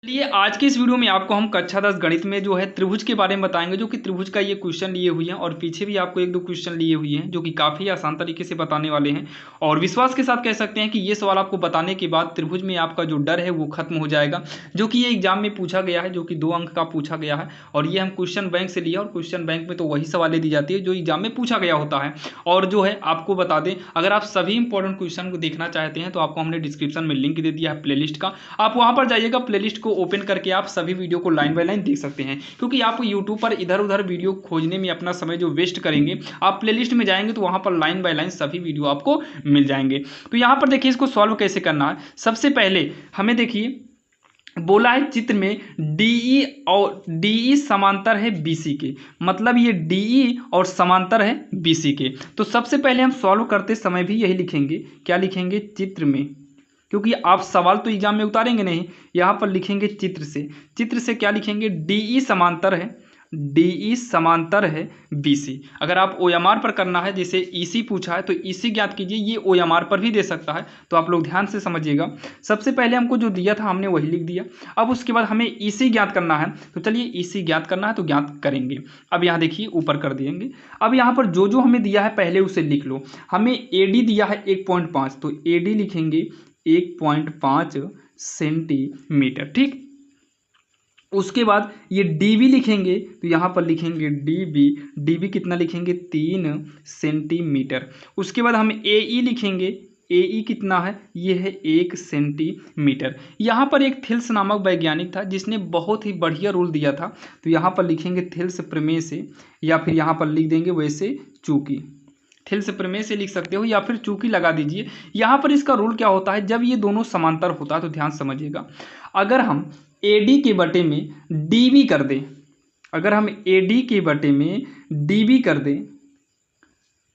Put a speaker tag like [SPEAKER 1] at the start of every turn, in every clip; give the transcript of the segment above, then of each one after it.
[SPEAKER 1] ये आज के इस वीडियो में आपको हम कक्षा 10 गणित में जो है त्रिभुज के बारे में बताएंगे, जो कि त्रिभुज का ये क्वेश्चन लिए हुए हैं और पीछे भी आपको एक दो क्वेश्चन लिए हुए हैं जो कि काफ़ी आसान तरीके से बताने वाले हैं। और विश्वास के साथ कह सकते हैं कि ये सवाल आपको बताने के बाद त्रिभुज में आपका जो डर है वो खत्म हो जाएगा, जो कि ये एग्जाम में पूछा गया है, जो कि 2 अंक का पूछा गया है। और ये हम क्वेश्चन बैंक से लिया, और क्वेश्चन बैंक में तो वही सवालें दी जाती है जो एग्जाम में पूछा गया होता है। और जो है आपको बता दें, अगर आप सभी इंपॉर्टेंट क्वेश्चन को देखना चाहते हैं तो आपको हमने डिस्क्रिप्शन में लिंक दे दिया है प्लेलिस्ट का। आप वहां पर जाइएगा, प्लेलिस्ट को ओपन करके आप सभी वीडियो को लाइन बाय लाइन देख सकते हैं, क्योंकि आप यूट्यूब पर इधर उधर वीडियो खोजने में अपना समय जो वेस्ट करेंगे, आप प्लेलिस्ट में जाएंगे तो वहां पर लाइन बाय लाइन सभी वीडियो आपको मिल जाएंगे। तो यहां पर देखिए इसको सॉल्व कैसे करना है। सबसे पहले हमें देखिए बोला है चित्र में डीई और डीई समांतर है बीसी के, मतलब ये डीई और समांतर है बीसी के। तो सबसे पहले हम सॉल्व करते समय भी यही लिखेंगे, क्या लिखेंगे, चित्र में, क्योंकि आप सवाल तो एग्जाम में उतारेंगे नहीं, यहाँ पर लिखेंगे चित्र से। चित्र से क्या लिखेंगे, डीई समांतर है, डीई समांतर है बीसी। अगर आप ओएमआर पर करना है, जैसे ईसी पूछा है तो ईसी ज्ञात कीजिए, ये ओएमआर पर भी दे सकता है, तो आप लोग ध्यान से समझिएगा। सबसे पहले हमको जो दिया था हमने वही लिख दिया। अब उसके बाद हमें ईसी ज्ञात करना है, तो चलिए ईसी ज्ञात करना है तो ज्ञात करेंगे। अब यहाँ देखिए ऊपर कर देंगे। अब यहाँ पर जो जो हमें दिया है पहले उसे लिख लो। हमें एडी दिया है 1.5, तो एडी लिखेंगे 1.5 सेंटीमीटर, ठीक। उसके बाद ये डीबी लिखेंगे, तो यहाँ पर लिखेंगे डीबी, डीबी कितना लिखेंगे, 3 सेंटीमीटर। उसके बाद हम एई लिखेंगे, एई कितना है, ये है 1 सेंटीमीटर। यहाँ पर एक थिल्स नामक वैज्ञानिक था जिसने बहुत ही बढ़िया रूल दिया था, तो यहाँ पर लिखेंगे थिल्स प्रमेय से, या फिर यहाँ पर लिख देंगे वैसे चूकी, थिल्स प्रमेय से लिख सकते हो या फिर चूकी लगा दीजिए। यहाँ पर इसका रूल क्या होता है, जब ये दोनों समांतर होता है तो ध्यान समझिएगा, अगर हम एडी के बटे में डीबी कर दें, अगर हम एडी के बटे में डीबी कर दें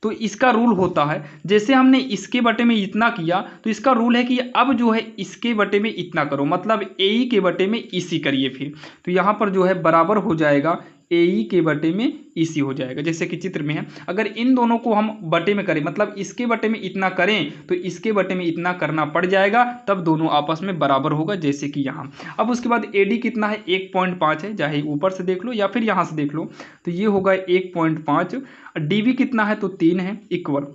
[SPEAKER 1] तो इसका रूल होता है, जैसे हमने इसके बटे में इतना किया तो इसका रूल है कि अब जो है इसके बटे में इतना करो, मतलब एई के बटे में इसी करिए फिर। तो यहाँ पर जो है बराबर हो जाएगा एई के बटे में इसी हो जाएगा, जैसे कि चित्र में है। अगर इन दोनों को हम बटे में करें, मतलब इसके बटे में इतना करें तो इसके बटे में इतना करना पड़ जाएगा, तब दोनों आपस में बराबर होगा, जैसे कि यहाँ। अब उसके बाद एडी कितना है, 1.5 है, चाहे ऊपर से देख लो या फिर यहाँ से देख लो, तो ये होगा 1.5। डीबी कितना है, तो 3 है, इक्वल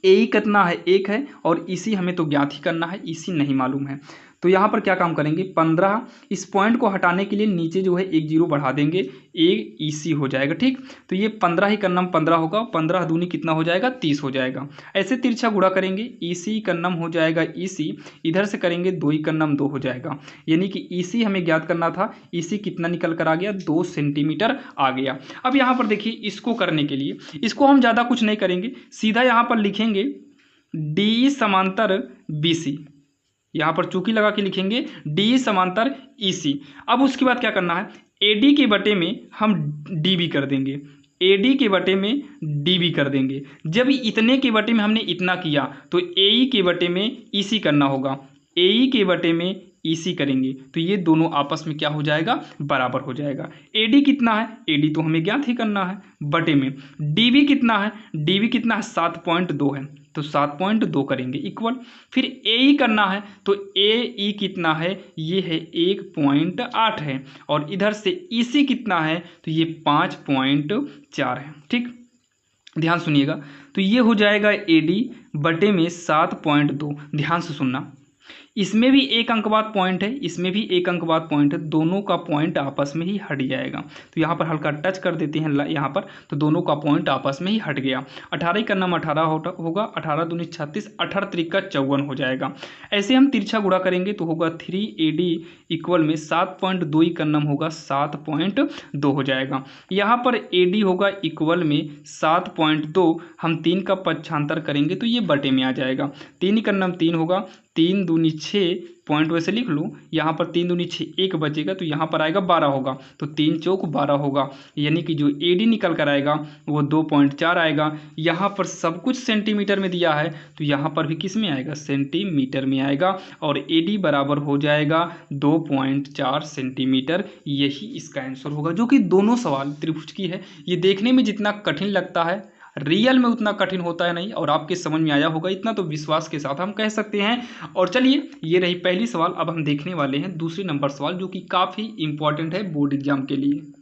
[SPEAKER 1] एई कितना है, 1 है, और इसी हमें तो ज्ञात ही करना है, इसी नहीं मालूम है। तो यहाँ पर क्या काम करेंगे, 15, इस पॉइंट को हटाने के लिए नीचे जो है 1 जीरो बढ़ा देंगे, एक ईसी हो जाएगा, ठीक। तो ये 15 ही का नाम 15 होगा, 15 दूनी कितना हो जाएगा, 30 हो जाएगा। ऐसे तिरछा गुणा करेंगे, ईसी का नाम हो जाएगा ईसी, इधर से करेंगे 2 का नाम 2 हो जाएगा, यानी कि ईसी हमें ज्ञात करना था, ईसी कितना निकल कर आ गया, 2 सेंटीमीटर आ गया। अब यहाँ पर देखिए इसको करने के लिए, इसको हम ज़्यादा कुछ नहीं करेंगे, सीधा यहाँ पर लिखेंगे डी समांतर बीसी, यहाँ पर चूकी लगा के लिखेंगे डी समांतर ईसी। अब उसके बाद क्या करना है, एडी के बटे में हम डीबी कर देंगे, एडी के बटे में डीबी कर देंगे। जब इतने के बटे में हमने इतना किया तो एई के बटे में ईसी करना होगा, एई के बटे में ईसी करेंगे तो ये दोनों आपस में क्या हो जाएगा, बराबर हो जाएगा। एडी कितना है, एडी तो हमें ज्ञात ही करना है, बटे में डीबी कितना है, डीबी कितना है, 7.2 है, तो 7.2 करेंगे, इक्वल। फिर एई करना है, तो एई कितना है, ये है 1.8 है, और इधर से ईसी कितना है, तो ये 5.4 है, ठीक। ध्यान सुनिएगा, तो ये हो जाएगा एडी बटे में 7.2। ध्यान से सुनना, इसमें भी एक अंकवाद पॉइंट है, इसमें भी एक अंकवाद पॉइंट है, दोनों का पॉइंट आपस में ही हट जाएगा। तो यहाँ पर हल्का टच कर देते हैं यहाँ पर, तो दोनों का पॉइंट आपस में ही हट गया। 18 का नाम 18 होगा, 18 दूनी 36, 18 त्रिका 54 हो जाएगा। ऐसे हम तिरछा गुणा करेंगे तो होगा 3AD इक्वल में 7.2 का नाम होगा 7.2 हो जाएगा। यहाँ पर AD होगा इक्वल में 7.2, हम 3 का पक्षांतर करेंगे तो ये बटे में आ जाएगा, 3 का नाम 3 होगा, 3 दूनी 6, पॉइंट वैसे लिख लो, यहाँ पर 3 दूनी 6, 1 बचेगा तो यहाँ पर आएगा 12 होगा, तो 3 चौक 12 होगा, यानी कि जो एडी निकल कर आएगा वो 2.4 आएगा। यहाँ पर सब कुछ सेंटीमीटर में दिया है तो यहाँ पर भी किस में आएगा, सेंटीमीटर में आएगा, और एडी बराबर हो जाएगा 2.4 सेंटीमीटर। यही इसका आंसर होगा, जो कि दोनों सवाल त्रिभुज की है। ये देखने में जितना कठिन लगता है रियल में उतना कठिन होता है नहीं, और आपके समझ में आया होगा इतना तो विश्वास के साथ हम कह सकते हैं। और चलिए, ये रही पहली सवाल। अब हम देखने वाले हैं दूसरी नंबर सवाल, जो कि काफ़ी इंपॉर्टेंट है बोर्ड एग्जाम के लिए।